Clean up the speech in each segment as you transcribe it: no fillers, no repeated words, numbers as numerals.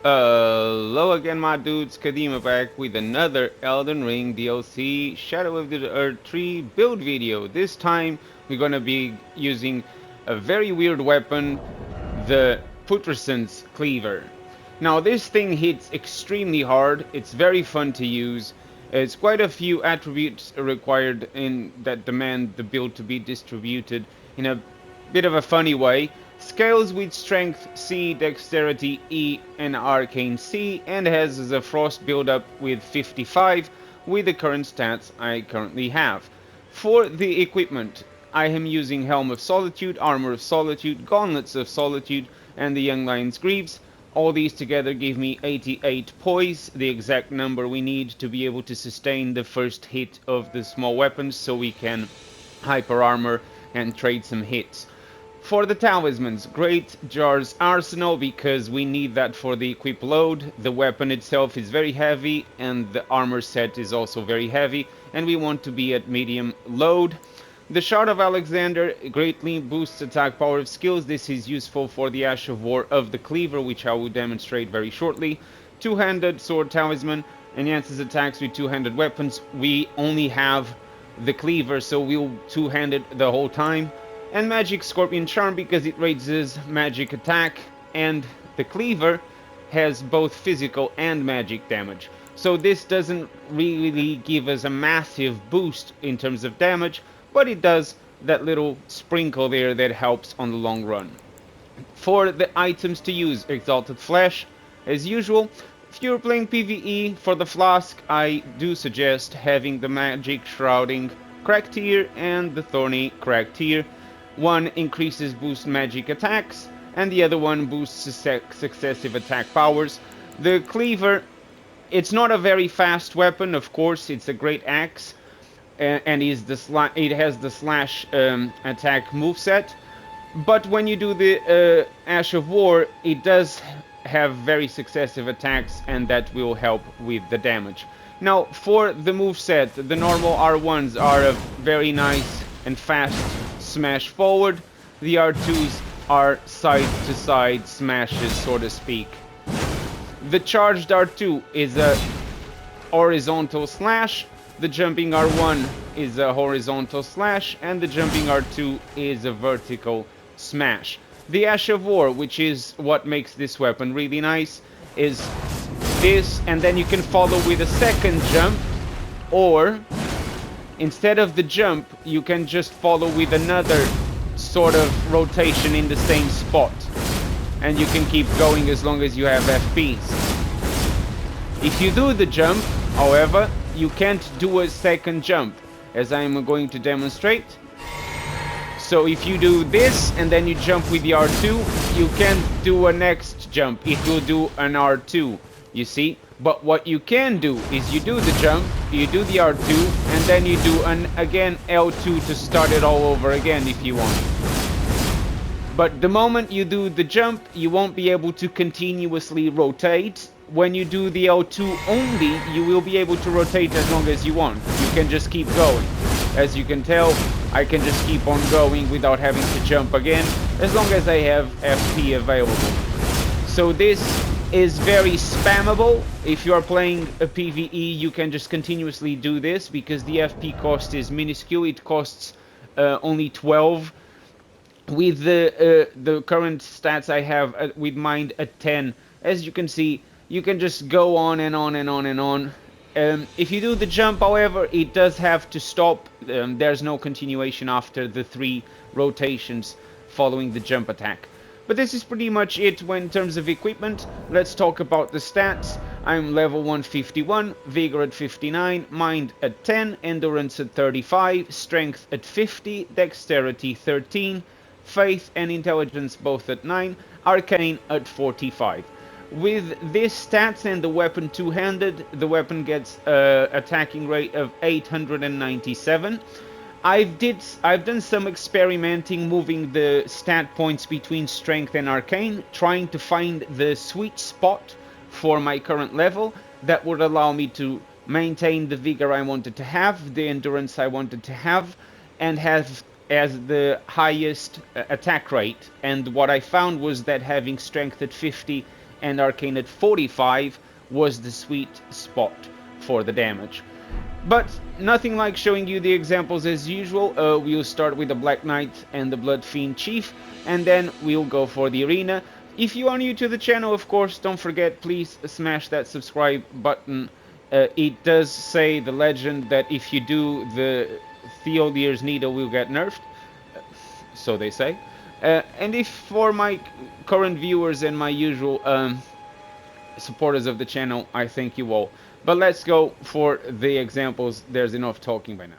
Hello again, my dudes. Kadima back with another Elden Ring DLC Shadow of the Earth 3 build video. This time we're gonna be using a very weird weapon, the Putrescence Cleaver. Now this thing hits extremely hard. It's very fun to use. It's quite a few attributes required in that demand the build to be distributed in a bit of a funny way. Scales with Strength C, Dexterity E, and Arcane C, and has a Frost build-up with 55 with the current stats I currently have. For the equipment, I am using Helm of Solitude, Armor of Solitude, Gauntlets of Solitude, and the Young Lion's Greaves. All these together give me 88 poise, the exact number we need to be able to sustain the first hit of the small weapons so we can hyper armor and trade some hits. For the talismans, Great Jar's Arsenal, because we need that for the equip load. The weapon itself is very heavy and the armor set is also very heavy, and we want to be at medium load. The Shard of Alexander greatly boosts attack power of skills. This is useful for the Ash of War of the Cleaver, which I will demonstrate very shortly. Two-handed Sword Talisman enhances attacks with two-handed weapons. We only have the Cleaver, so we'll two-hand it the whole time. And Magic Scorpion Charm because it raises magic attack, and the Cleaver has both physical and magic damage. So this doesn't really give us a massive boost in terms of damage, but it does that little sprinkle there that helps on the long run. For the items to use, Exalted Flesh, as usual. If you're playing PvE, for the Flask, I do suggest having the Magic Shrouding Crack Tier and the Thorny Crack Tier. One increases boost magic attacks, and the other one boosts successive attack powers. The Cleaver, it's not a very fast weapon, of course, it's a great axe, and it has the slash attack moveset. But when you do the Ash of War, it does have very successive attacks, and that will help with the damage. Now, for the moveset, the normal R1s are a very nice and fast smash forward. The R2s are side-to-side smashes, so to speak. The charged R2 is a horizontal slash, the jumping R1 is a horizontal slash, and the jumping R2 is a vertical smash. The Ash of War, which is what makes this weapon really nice, is this, and then you can follow with a second jump, or instead of the jump, you can just follow with another sort of rotation in the same spot. And you can keep going as long as you have FPs. If you do the jump, however, you can't do a second jump, as I am going to demonstrate. So if you do this and then you jump with the R2, you can't do a next jump. It will do an R2, you see? But what you can do is you do the jump, you do the R2, and then you do an again L2 to start it all over again if you want. But the moment you do the jump, you won't be able to continuously rotate. When you do the L2 only, you will be able to rotate as long as you want. You can just keep going. As you can tell, I can just keep on going without having to jump again, as long as I have FP available. So this is very spammable. If you are playing a PvE, you can just continuously do this because the FP cost is minuscule. It costs only 12. With the current stats I have with mind at 10, as you can see, you can just go on and on and on and on. If you do the jump, however, it does have to stop. There's no continuation after the 3 rotations following the jump attack. But this is pretty much it in terms of equipment. Let's talk about the stats. I'm level 151, Vigor at 59, Mind at 10, Endurance at 35, Strength at 50, Dexterity 13, Faith and Intelligence both at 9, Arcane at 45. With this stats and the weapon two-handed, the weapon gets attacking rate of 897. I've done some experimenting moving the stat points between strength and arcane, trying to find the sweet spot for my current level that would allow me to maintain the vigor I wanted to have, the endurance I wanted to have, and have as the highest attack rate. And what I found was that having strength at 50 and Arcane at 45 was the sweet spot for the damage. But nothing like showing you the examples as usual. We'll start with the Black Knight and the Blood Fiend Chief, and then we'll go for the Arena. If you are new to the channel, of course, don't forget, please smash that subscribe button. It does say, the legend, that if you do, the Theodier's Needle will get nerfed. So they say. And if for my current viewers and my usual supporters of the channel, I thank you all. But let's go for the examples. There's enough talking by now.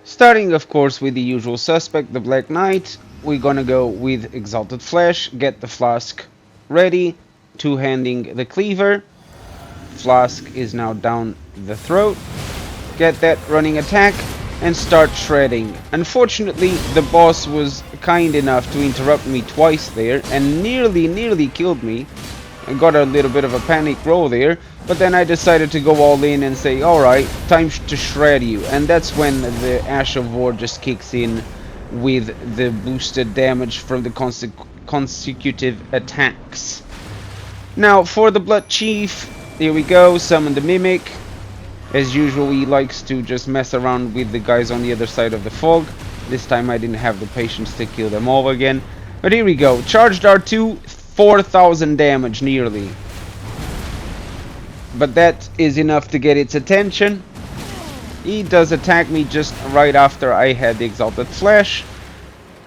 Starting, of course, with the usual suspect, the Black Knight. We're gonna go with Exalted Flesh, get the Flask ready, two-handing the Cleaver. Flask is now down the throat. Get that running attack and start shredding. Unfortunately, the boss was kind enough to interrupt me twice there and nearly killed me. I got a little bit of a panic roll there, but then I decided to go all in and say, alright, time to shred you. And that's when the Ash of War just kicks in with the boosted damage from the consecutive attacks. Now for the Blood Chief, here we go, summon the Mimic. As usual, he likes to just mess around with the guys on the other side of the fog. This time I didn't have the patience to kill them all again. But here we go, charged R2, 4,000 damage nearly. But that is enough to get its attention. He does attack me just right after I had the Exalted Flesh.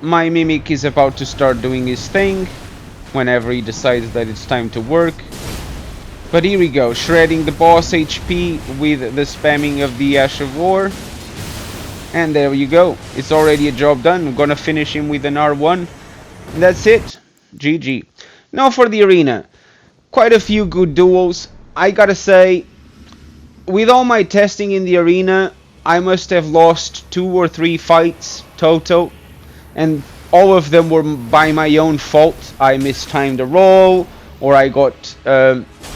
My Mimic is about to start doing his thing whenever he decides that it's time to work. But here we go, shredding the boss HP with the spamming of the Ash of War. And there you go, it's already a job done. I'm gonna finish him with an R1. And that's it. GG. Now for the Arena. Quite a few good duels. I gotta say, with all my testing in the Arena, I must have lost 2 or 3 fights total. And all of them were by my own fault. I mistimed a roll, or I got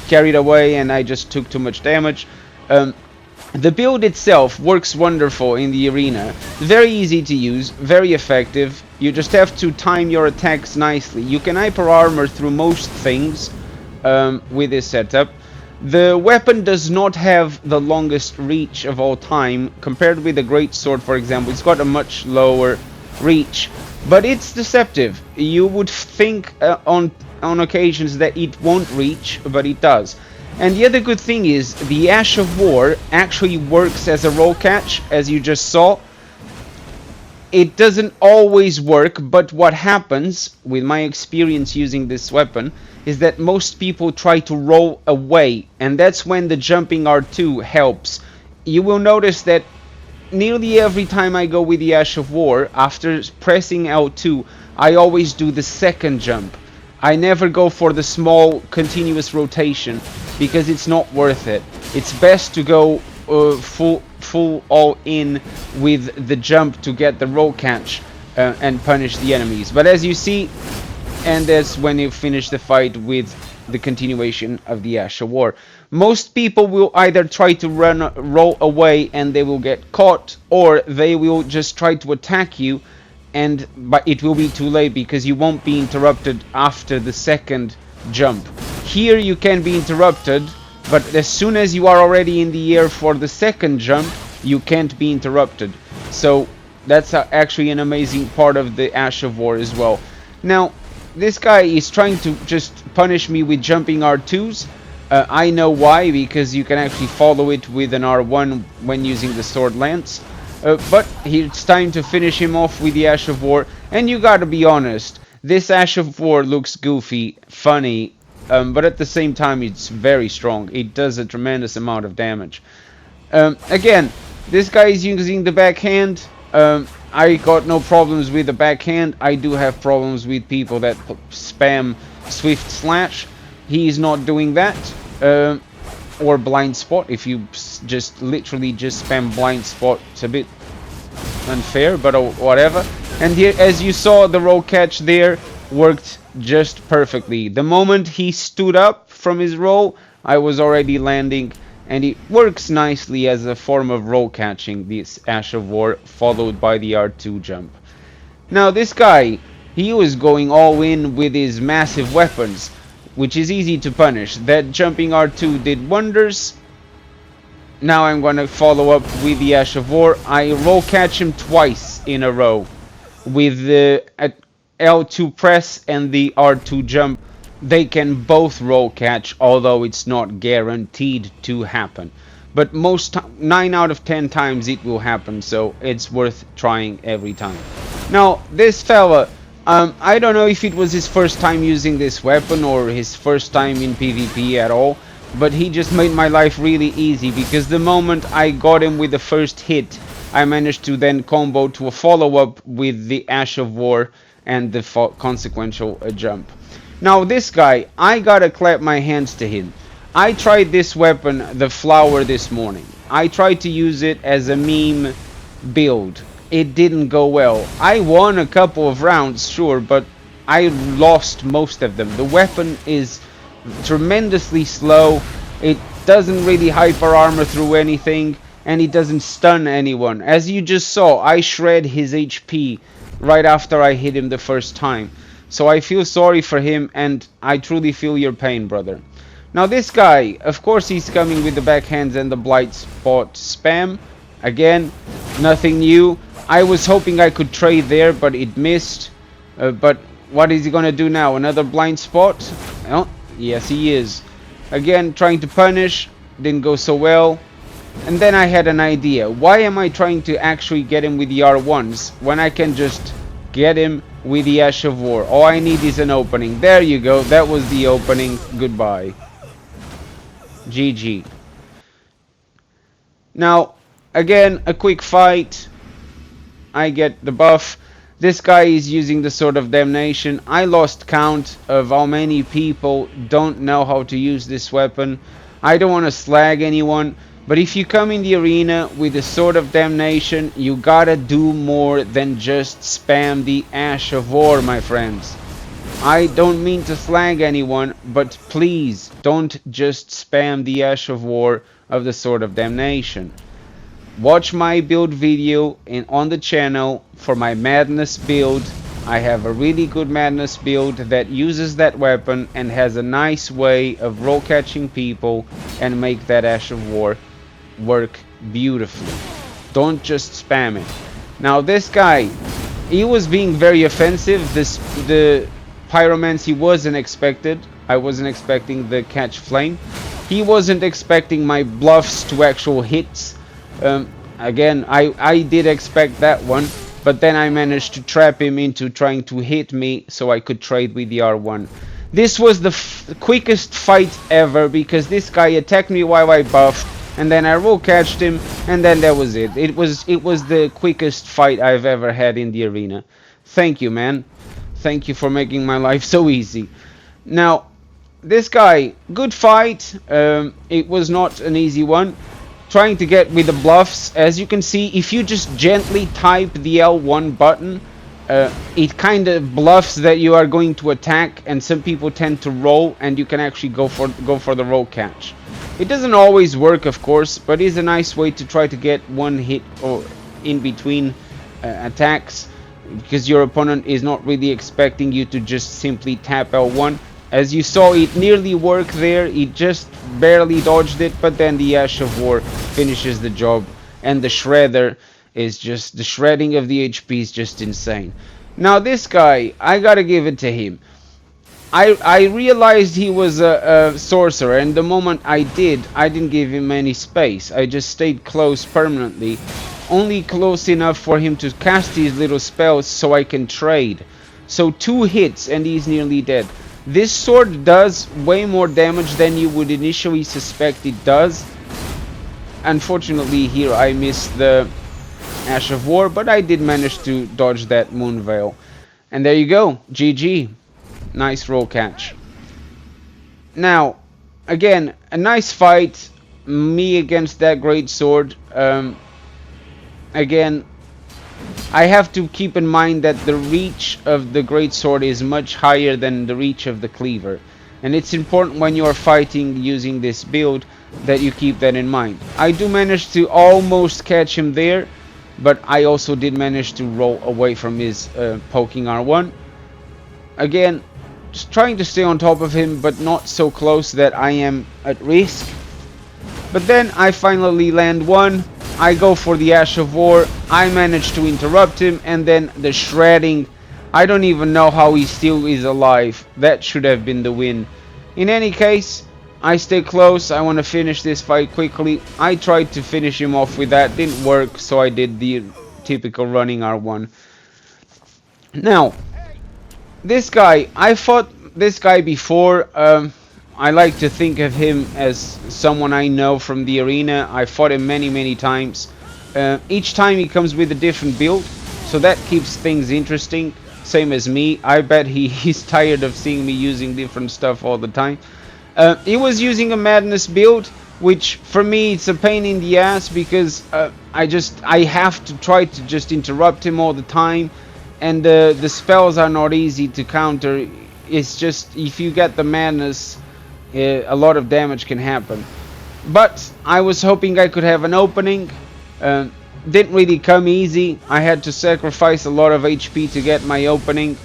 carried away and I just took too much damage. The build itself works wonderful in the Arena. Very easy to use, very effective. You just have to time your attacks nicely. You can hyper armor through most things with this setup. The weapon does not have the longest reach of all time. Compared with the Greatsword, for example, it's got a much lower reach. But it's deceptive. You would think on occasions that it won't reach, but it does. And the other good thing is, the Ash of War actually works as a roll catch, as you just saw. It doesn't always work, but what happens, with my experience using this weapon, is that most people try to roll away, and that's when the jumping R2 helps. You will notice that nearly every time I go with the Ash of War, after pressing L2, I always do the second jump. I never go for the small continuous rotation because it's not worth it. It's best to go full all in with the jump to get the roll catch and punish the enemies. But as you see, and that's when you finish the fight with the continuation of the Ash of War. Most people will either try to roll away and they will get caught, or they will just try to attack you, but it will be too late because you won't be interrupted after the second jump. Here you can be interrupted, but as soon as you are already in the air for the second jump, you can't be interrupted. So that's actually an amazing part of the Ash of War as well. Now, this guy is trying to just punish me with jumping R2s. I know why, because you can actually follow it with an R1 when using the Sword Lance. But it's time to finish him off with the Ash of War. And you gotta be honest, this Ash of War looks goofy, funny, but at the same time it's very strong. It does a tremendous amount of damage. Again, this guy is using the backhand. I got no problems with the backhand. I do have problems with people that spam Swift Slash. He's not doing that. Or Blind Spot. If you just literally just spam Blind Spot, it's a bit unfair, but whatever. And here, as you saw, the roll catch there worked just perfectly. The moment he stood up from his roll, I was already landing, and it works nicely as a form of roll catching, this Ash of War, followed by the R2 jump. Now this guy, he was going all in with his massive weapons. which is easy to punish. That jumping R2 did wonders. Now I'm gonna follow up with the Ash of War. I roll catch him twice in a row with the L2 press and the R2 jump. They can both roll catch, although it's not guaranteed to happen. But 9 out of 10 times it will happen, so it's worth trying every time. Now, this fella, I don't know if it was his first time using this weapon or his first time in PvP at all, but he just made my life really easy, because the moment I got him with the first hit, I managed to then combo to a follow-up with the Ash of War and the consequential jump. Now this guy, I gotta clap my hands to him. I tried this weapon, the flower, this morning. I tried to use it as a meme build. It didn't go well. I won a couple of rounds, sure, but I lost most of them. The weapon is tremendously slow. It doesn't really hyper armor through anything, and it doesn't stun anyone. As you just saw, I shred his HP right after I hit him the first time. So I feel sorry for him, and I truly feel your pain, brother. Now this guy, of course he's coming with the backhands and the blind spot spam. Again, nothing new. I was hoping I could trade there, but it missed. But what is he gonna do now? Another blind spot? Well, yes he is. Again, trying to punish. Didn't go so well. And then I had an idea. Why am I trying to actually get him with the R1s when I can just get him with the Ash of War? All I need is an opening. There you go. That was the opening. Goodbye. GG. Now, again, a quick fight. I get the buff. This guy is using the Sword of Damnation. I lost count of how many people don't know how to use this weapon. I don't want to slag anyone, but if you come in the arena with the Sword of Damnation, you gotta do more than just spam the Ash of War, my friends. I don't mean to slag anyone, but please don't just spam the Ash of War of the Sword of Damnation. Watch my build video on the channel for my Madness build. I have a really good Madness build that uses that weapon and has a nice way of roll catching people and make that Ash of War work beautifully. Don't just spam it. Now this guy, he was being very offensive. The Pyromancy wasn't expected. I wasn't expecting the catch flame. He wasn't expecting my bluffs to actual hits. Again, I did expect that one, but then I managed to trap him into trying to hit me so I could trade with the R1. This was the quickest fight ever, because this guy attacked me while I buffed, and then I roll catched him, and then that was it. It was the quickest fight I've ever had in the arena. Thank you, man. Thank you for making my life so easy. Now, this guy, good fight. It was not an easy one. Trying to get with the bluffs. As you can see, if you just gently type the L1 button, it kind of bluffs that you are going to attack, and some people tend to roll, and you can actually go for the roll catch. It doesn't always work, of course, but it's a nice way to try to get one hit or in between attacks, because your opponent is not really expecting you to just simply tap L1. As you saw, it nearly worked there. It just barely dodged it, but then the Ash of War finishes the job, and the shredder is just, the shredding of the HP is just insane. Now this guy, I gotta give it to him. I realized he was a sorcerer, and the moment I didn't give him any space. I just stayed close permanently, only close enough for him to cast his little spells so I can trade. So 2 hits and he's nearly dead. This sword does way more damage than you would initially suspect it does. Unfortunately here I missed the Ash of War, but I did manage to dodge that Moon Veil. And there you go, GG. Nice roll catch. Now, again, a nice fight. Me against that great sword. Again, I have to keep in mind that the reach of the great sword is much higher than the reach of the cleaver, and it's important when you are fighting using this build that you keep that in mind. I do manage to almost catch him there, but I also did manage to roll away from his poking R1. Again, just trying to stay on top of him, but not so close that I am at risk. But then I finally land one. I go for the Ash of War. I manage to interrupt him, and then the shredding. I don't even know how he still is alive. That should have been the win. In any case, I stay close. I want to finish this fight quickly. I tried to finish him off with that. Didn't work, so I did the typical running R1. Now, this guy, I fought this guy before. I like to think of him as someone I know from the arena. I fought him many times. Each time he comes with a different build, so that keeps things interesting. Same as me. I bet he's tired of seeing me using different stuff all the time. He was using a madness build, which for me it's a pain in the ass because I have to try to just interrupt him all the time, and the spells are not easy to counter. It's just if you get the madness, a lot of damage can happen. But I was hoping I could have an opening. Didn't really come easy. I had to sacrifice a lot of HP to get my opening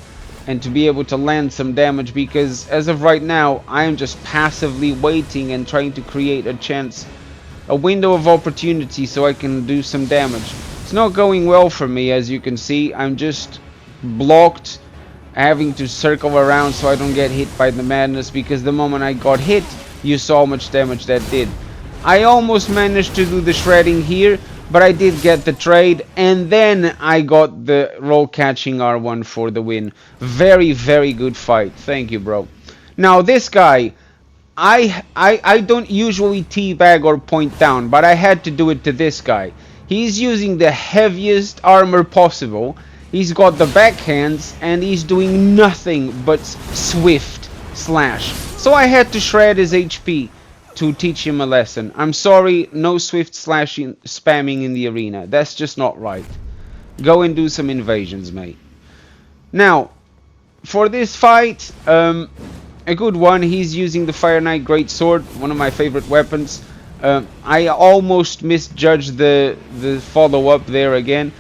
and to be able to land some damage, because as of right now I am just passively waiting and trying to create a chance, a window of opportunity so I can do some damage. It's not going well for me, as you can see. I'm just blocked, having to circle around so I don't get hit by the madness, because the moment I got hit, you saw how much damage that did. I almost managed to do the shredding here, but I did get the trade, and then I got the roll catching R1 for the win. Very good fight. Thank you, bro. Now this guy, I don't usually teabag or point down, but I had to do it to this guy. He's using the heaviest armor possible. He's got the backhands, and he's doing nothing but swift slash. So I had to shred his HP to teach him a lesson. I'm sorry, no swift slashing spamming in the arena. That's just not right. Go and do some invasions, mate. Now, for this fight, a good one. He's using the Fire Knight Greatsword, one of my favorite weapons. I almost misjudged the follow-up there again.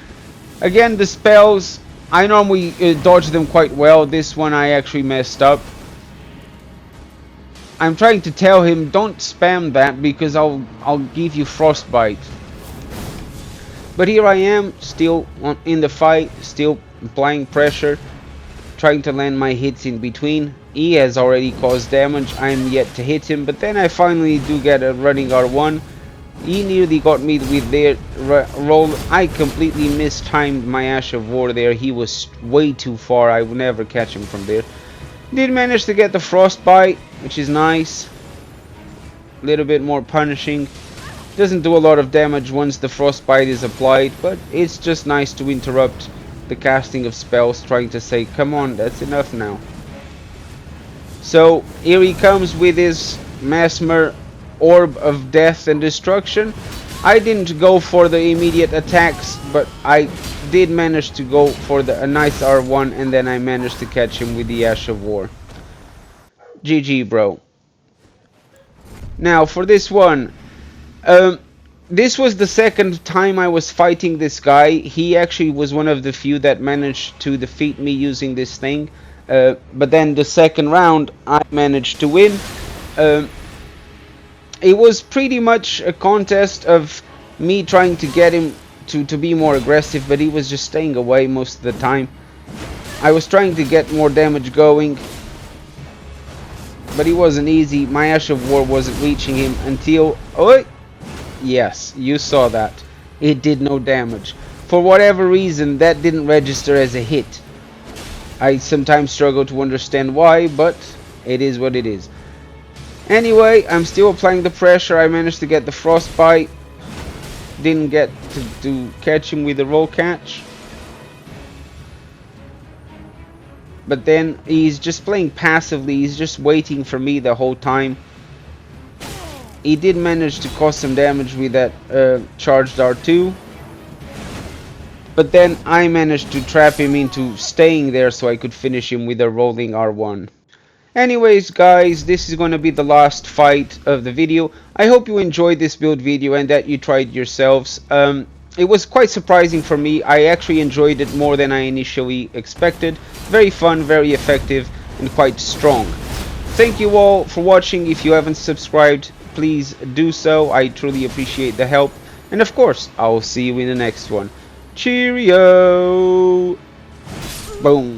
Again, the spells, I normally dodge them quite well. This one I actually messed up. I'm trying to tell him, don't spam that because I'll give you frostbite. But here I am, still in the fight, still applying pressure, trying to land my hits in between. He has already caused damage. I'm yet to hit him, but then I finally do get a running R1. He nearly got me with their roll. I completely mistimed my Ash of War there. He was way too far. I would never catch him from there. Did manage to get the frostbite, which is nice. A little bit more punishing. Doesn't do a lot of damage once the frostbite is applied, but it's just nice to interrupt the casting of spells, trying to say, come on, that's enough now. So here he comes with his Mesmer Orb of Death and Destruction. I didn't go for the immediate attacks, but I did manage to go for a nice R1, and then I managed to catch him with the Ash of War. GG, bro. Now for this one, this was the second time I was fighting this guy. He actually was one of the few that managed to defeat me using this thing, but then the second round I managed to win. It was pretty much a contest of me trying to get him to be more aggressive, but he was just staying away most of the time. I was trying to get more damage going, but it wasn't easy. My Ash of War wasn't reaching him until... Oh, yes, you saw that. It did no damage. For whatever reason, that didn't register as a hit. I sometimes struggle to understand why, but it is what it is. Anyway, I'm still applying the pressure. I managed to get the frostbite. Didn't get to catch him with the roll catch. But then he's just playing passively. He's just waiting for me the whole time. He did manage to cause some damage with that charged R2. But then I managed to trap him into staying there so I could finish him with a rolling R1. Anyways guys, this is going to be the last fight of the video. I hope you enjoyed this build video and that you tried yourselves. It was quite surprising for me. I actually enjoyed it more than I initially expected. Very fun, very effective. and quite strong. Thank you all for watching. If you haven't subscribed, please do so. I truly appreciate the help. And of course, I'll see you in the next one. Cheerio! Boom!